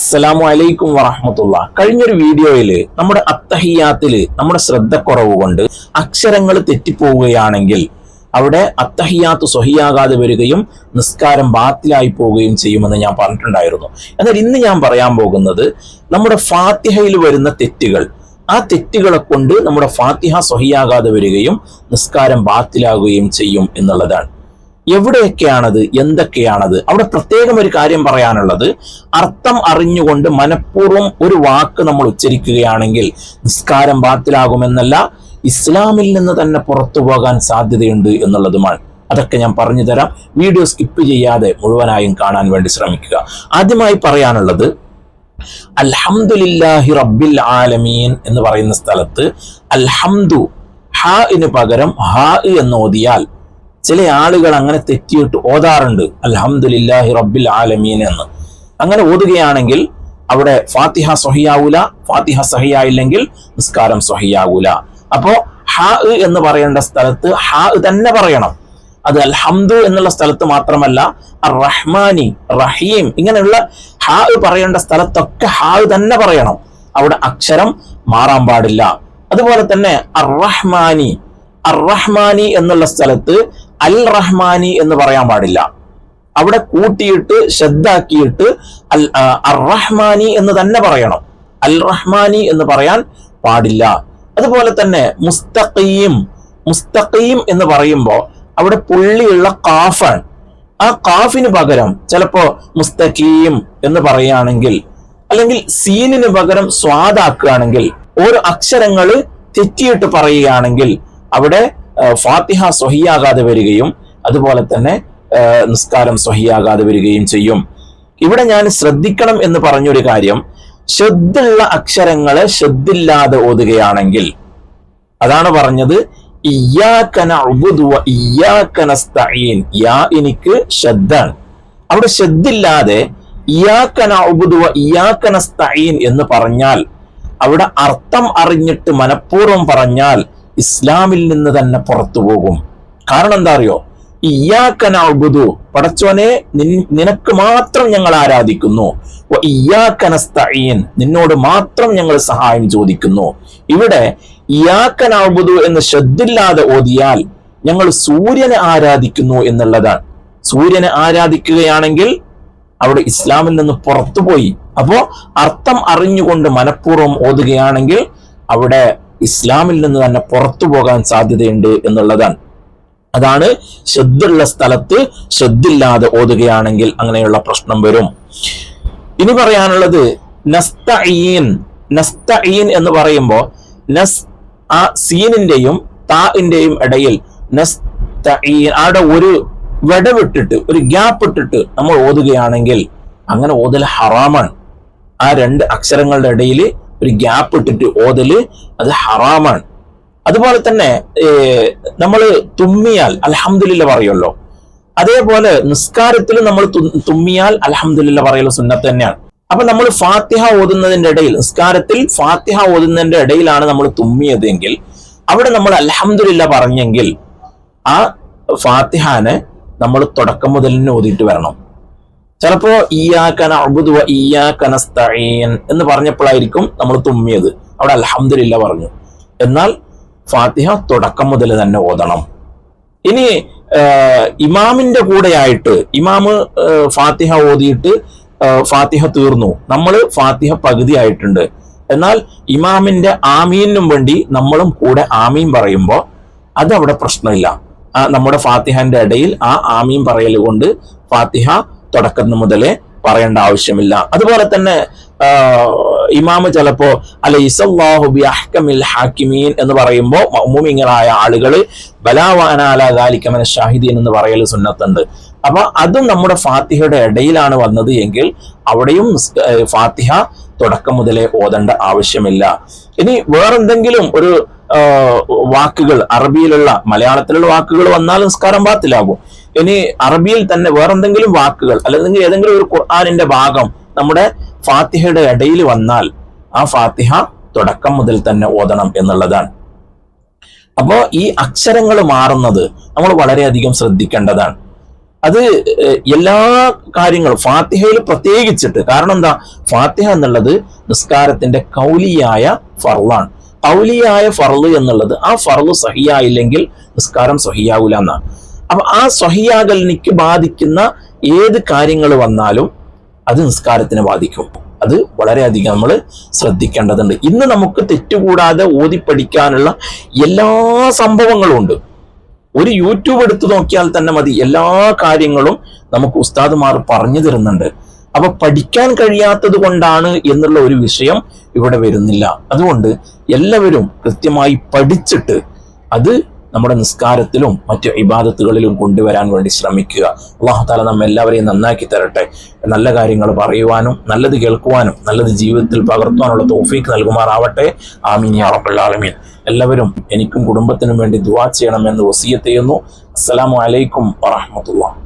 അസ്സലാമു അലൈക്കും വറഹ്മത്തുള്ളാ. കഴിഞ്ഞൊരു വീഡിയോയിൽ നമ്മുടെ അത്തഹിയാത്തില് നമ്മുടെ ശ്രദ്ധക്കുറവ് കൊണ്ട് അക്ഷരങ്ങൾ തെറ്റിപ്പോവുകയാണെങ്കിൽ അവിടെ അത്തഹിയാത്ത് സ്വഹിയാകാതെ വരികയും നിസ്കാരം ബാത്തിലായി പോവുകയും ചെയ്യുമെന്ന് ഞാൻ പറഞ്ഞിട്ടുണ്ടായിരുന്നു. എന്നാൽ ഇന്ന് ഞാൻ പറയാൻ പോകുന്നത് നമ്മുടെ ഫാത്തിഹയിൽ വരുന്ന തെറ്റുകൾ, ആ തെറ്റുകളെ കൊണ്ട് നമ്മുടെ ഫാത്തിഹ സ്വഹിയാകാതെ വരികയും നിസ്കാരം ബാത്തിലാകുകയും ചെയ്യും എന്നുള്ളതാണ്. എവിടെയൊക്കെയാണത്, എന്തൊക്കെയാണത്? അവിടെ പ്രത്യേകം ഒരു കാര്യം പറയാനുള്ളത്, അർത്ഥം അറിഞ്ഞുകൊണ്ട് മനഃപൂർവ്വം ഒരു വാക്ക് നമ്മൾ ഉച്ചരിക്കുകയാണെങ്കിൽ നിസ്കാരം ബാത്തിലാകുമെന്നല്ല, ഇസ്ലാമിൽ നിന്ന് തന്നെ പുറത്തു പോകാൻ സാധ്യതയുണ്ട് എന്നുള്ളതുമാണ്. അതൊക്കെ ഞാൻ പറഞ്ഞു തരാം. വീഡിയോ സ്കിപ്പ് ചെയ്യാതെ മുഴുവനായും കാണാൻ വേണ്ടി ശ്രമിക്കുക. ആദ്യമായി പറയാനുള്ളത്, അൽഹംദുലില്ലാഹി റബ്ബിൽ ആലമീൻ എന്ന് പറയുന്ന സ്ഥലത്ത് അൽഹംദു ഹാഇന് പകരം ഹാ എന്ന് ഓതിയാൽ ചില ആളുകൾ അങ്ങനെ തെറ്റിയിട്ട് ഓതാറുണ്ട്, അൽഹംദുലില്ലാഹി റബ്ബിൽ ആലമീൻ എന്ന്. അങ്ങനെ ഓതുകയാണെങ്കിൽ അവിടെ ഫാത്തിഹ സ്വഹിയാവൂല, ഫാത്തിഹ സഹിയായില്ലെങ്കിൽ നിസ്കാരം സ്വഹിയാവൂല. അപ്പോ ഹാ എന്ന് പറയേണ്ട സ്ഥലത്ത് ഹാ തന്നെ പറയണം. അത് അൽഹംദു എന്നുള്ള സ്ഥലത്ത് മാത്രമല്ല, റഹ്മാനി, റഹീം ഇങ്ങനെയുള്ള ഹാ പറയേണ്ട സ്ഥലത്തൊക്കെ ഹാ തന്നെ പറയണം. അവിടെ അക്ഷരം മാറാൻ പാടില്ല. അതുപോലെ തന്നെ അർറഹ്മാനി, അർറഹ്മാനി എന്നുള്ള സ്ഥലത്ത് അൽ റഹ്മാനി എന്ന് പറയാൻ പാടില്ല. അവിടെ കൂട്ടിയിട്ട് ശബ്ദാക്കിയിട്ട് അർറഹ്മാനി എന്ന് തന്നെ പറയണം. അൽ റഹ്മാനി എന്ന് പറയാൻ പാടില്ല. അതുപോലെ തന്നെ മുസ്തഖീം, മുസ്തഖീം എന്ന് പറയുമ്പോൾ അവിടെ പുള്ളിയുള്ള കാഫാണ്. ആ കാഫിന് പകരം ചിലപ്പോ മുസ്തഖീം എന്ന് പറയുകയാണെങ്കിൽ, അല്ലെങ്കിൽ സീനിന് പകരം സ്വാദാക്കുകയാണെങ്കിൽ, ഓരോ അക്ഷരങ്ങൾ തെറ്റിയിട്ട് പറയുകയാണെങ്കിൽ അവിടെ ഫാത്തിഹ സ്വഹിയാകാതെ വരികയും അതുപോലെ തന്നെ നിസ്കാരം സ്വഹിയാകാതെ വരികയും ചെയ്യും. ഇവിടെ ഞാൻ ശ്രദ്ധിക്കണം എന്ന് പറഞ്ഞൊരു കാര്യം, ശബ്ദുള്ള അക്ഷരങ്ങളെ ശബ്ദില്ലാതെ ഓതുകയാണെങ്കിൽ, അതാണ് പറഞ്ഞത് ഇയ്യാക നഅ്ബുദു വ ഇയ്യാക നസ്തഈൻ. യാ എനിക്ക് ശബ്ദാണ്. അവിടെ ശബ്ദില്ലാതെ ഇയ്യാക നഅ്ബുദു വ ഇയ്യാക നസ്തഈൻ എന്ന് പറഞ്ഞാൽ, അവിടെ അർത്ഥം അറിഞ്ഞിട്ട് മനഃപൂർവ്വം പറഞ്ഞാൽ ഇസ്ലാമിൽ നിന്ന് തന്നെ പുറത്തു പോകും. കാരണം എന്താ അറിയോ? ഇയ്യാക നഅ്ബുദു, പടച്ചോനെ നിനക്ക് മാത്രം ഞങ്ങൾ ആരാധിക്കുന്നു, വ ഇയ്യാക നസ്തഈൻ, നിന്നോട് മാത്രം ഞങ്ങൾ സഹായം ചോദിക്കുന്നു. ഇവിടെ ഇയ്യാക നഅ്ബുദു എന്ന് ശബ്ദില്ലാതെ ഓതിയാൽ ഞങ്ങൾ സൂര്യനെ ആരാധിക്കുന്നു എന്നുള്ളതാണ്. സൂര്യനെ ആരാധിക്കുകയാണെങ്കിൽ അവിടെ ഇസ്ലാമിൽ നിന്ന് പുറത്തുപോയി. അപ്പോ അർത്ഥം അറിഞ്ഞുകൊണ്ട് മനഃപൂർവ്വം ഓതുകയാണെങ്കിൽ അവിടെ ഇസ്ലാമിൽ നിന്ന് തന്നെ പുറത്തു പോകാൻ സാധ്യതയുണ്ട് എന്നുള്ളതാണ്. അതാണ് ശബ്ദുള്ള സ്ഥലത്ത് ശബ്ദില്ലാതെ ഓതുകയാണെങ്കിൽ അങ്ങനെയുള്ള പ്രശ്നം വരും. ഇനി പറയാനുള്ളത് നസ്തഈൻ. നസ്തഈൻ എന്ന് പറയുമ്പോൾ നസ്, ആ സീനിന്റെയും താഇന്റെയും ഇടയിൽ നസ്തഈൻ, അവിടെ ഒരു വിടവിട്ടിട്ട് ഒരു ഗ്യാപ്പ് ഇട്ടിട്ട് നമ്മൾ ഓതുകയാണെങ്കിൽ അങ്ങനെ ഓതൽ ഹറാമാണ്. ആ രണ്ട് അക്ഷരങ്ങളുടെ ഇടയിൽ ഒരു ഗ്യാപ്പ് ഇട്ടിട്ട് ഓതല് അത് ഹറാമാണ്. അതുപോലെ തന്നെ നമ്മൾ തുമ്മിയാൽ അൽഹംദുലില്ല പറയുമല്ലോ, അതേപോലെ നിസ്കാരത്തിൽ നമ്മൾ തുമ്മിയാൽ അൽഹംദുലില്ല പറയൽ സുന്നത്ത് തന്നെയാണ്. അപ്പൊ നമ്മൾ ഫാത്തിഹ ഓതുന്നതിന്റെ ഇടയിൽ, നിസ്കാരത്തിൽ ഫാത്തിഹ ഓതുന്നതിന്റെ ഇടയിലാണ് നമ്മൾ തുമ്മിയതെങ്കിൽ അവിടെ നമ്മൾ അൽഹംദുലില്ല പറഞ്ഞെങ്കിൽ ആ ഫാത്തിഹാനെ നമ്മൾ തുടക്കം മുതൽ തന്നെ ഓതിയിട്ട് വരണം. ചിലപ്പോ ഇയ്യാക നഅ്ബുദു വ ഇയ്യാക നസ്തഈൻ എന്ന് പറഞ്ഞപ്പോഴായിരിക്കും നമ്മൾ തുമ്മിയത്, അവിടെ അൽഹംദുലില്ല പറഞ്ഞു. എന്നാൽ ഫാത്തിഹ തുടക്കം മുതൽ തന്നെ ഓതണം. ഇനി ഇമാമിന്റെ കൂടെയായിട്ട് ഇമാമ് ഫാത്തിഹ ഓതിയിട്ട് ഫാത്തിഹ തീർന്നു, നമ്മൾ ഫാത്തിഹ പകുതി ആയിട്ടുണ്ട്, എന്നാൽ ഇമാമിന്റെ ആമീനും വേണ്ടി നമ്മളും കൂടെ ആമീൻ പറയുമ്പോൾ അതവിടെ പ്രശ്നമില്ല. നമ്മുടെ ഫാത്തിഹന്റെ ഇടയിൽ ആ ആമീൻ പറയൽ കൊണ്ട് ഫാത്തിഹ തുടക്കം മുതലേ പറയേണ്ട ആവശ്യമില്ല. അതുപോലെ തന്നെ ഇമാമ് ചിലപ്പോ അലൈസല്ലാഹു ബിഅഹ്കമിൽ ഹാക്കിമീൻ എന്ന് പറയുമ്പോൾ മഅ്മൂമിങ്ങളായ ആളുകൾ ബലാ വ അനാ അലാ ദാലിക മിന ഷാഹിദീൻ എന്ന് പറയൽ സുന്നത്തുണ്ട്. അപ്പൊ അതും നമ്മുടെ ഫാത്തിഹയുടെ ഇടയിലാണ് വന്നത് എങ്കിൽ അവിടെയും ഫാത്തിഹ തുടക്കം മുതലേ ഓതേണ്ട ആവശ്യമില്ല. ഇനി വേറെന്തെങ്കിലും ഒരു വാക്കുകൾ, അറബിയിലുള്ള മലയാളത്തിലുള്ള വാക്കുകൾ വന്നാൽ നിസ്കാരം ബാത്തിലാകും. ഇനി അറബിയിൽ തന്നെ വേറെന്തെങ്കിലും വാക്കുകൾ അല്ലെങ്കിൽ ഏതെങ്കിലും ഒരു ഖുർആനിന്റെ ഭാഗം നമ്മുടെ ഫാത്തിഹയുടെ ഇടയിൽ വന്നാൽ ആ ഫാത്തിഹ തുടക്കം മുതൽ തന്നെ ഓതണം എന്നുള്ളതാണ്. അപ്പോ ഈ അക്ഷരങ്ങൾ മാറുന്നത് നമ്മൾ വളരെയധികം ശ്രദ്ധിക്കേണ്ടതാണ്. അത് എല്ലാ കാര്യങ്ങളും ഫാത്തിഹയിൽ പ്രത്യേകിച്ചിട്ട്, കാരണം എന്താ, ഫാത്തിഹ എന്നുള്ളത് നിസ്കാരത്തിന്റെ കൗലിയായ ഫർളാണ്. കൗലിയായ ഫർള് എന്നുള്ളത്, ആ ഫർള് സഹിയായില്ലെങ്കിൽ നിസ്കാരം സഹിയാവൂല എന്നാണ്. അപ്പൊ ആ സഹിയാകലിനിക്ക് ബാധിക്കുന്ന ഏത് കാര്യങ്ങൾ വന്നാലും അത് നിസ്കാരത്തിനെ ബാധിക്കും. അത് വളരെയധികം നമ്മൾ ശ്രദ്ധിക്കേണ്ടതുണ്ട്. ഇന്ന് നമുക്ക് തെറ്റുകൂടാതെ ഓതി പഠിക്കാനുള്ള എല്ലാ സംഭവങ്ങളും ഉണ്ട്. ഒരു യൂട്യൂബ് എടുത്തു നോക്കിയാൽ തന്നെ മതി, എല്ലാ കാര്യങ്ങളും നമുക്ക് ഉസ്താദുമാർ പറഞ്ഞു തരുന്നുണ്ട്. അപ്പൊ പഠിക്കാൻ കഴിയാത്തത് കൊണ്ടാണ് എന്നുള്ള ഒരു വിഷയം ഇവിടെ വരുന്നില്ല. അതുകൊണ്ട് എല്ലാവരും കൃത്യമായി പഠിച്ചിട്ട് അത് നമ്മുടെ നിസ്കാരത്തിലും മറ്റു ഇബാദത്തുകളിലും കൊണ്ടുവരാൻ വേണ്ടി ശ്രമിക്കുക. അല്ലാഹു തആല നമ്മെല്ലാവരെയും നന്നാക്കി തരട്ടെ. നല്ല കാര്യങ്ങൾ പറയുവാനും നല്ലത് കേൾക്കുവാനും നല്ലത് ജീവിതത്തിൽ പകർത്തുവാനുള്ള തൗഫീഖ് നൽകുമാറാവട്ടെ. ആമീൻ യാ റബ്ബൽ ആലമീൻ. എല്ലാവരും എനിക്കും കുടുംബത്തിനും വേണ്ടി ദുആ ചെയ്യണമെന്ന് വസിയത്ത് ചെയ്യുന്നു. അസ്സലാമു അലൈക്കും വറഹ്മത്തുള്ളാഹി.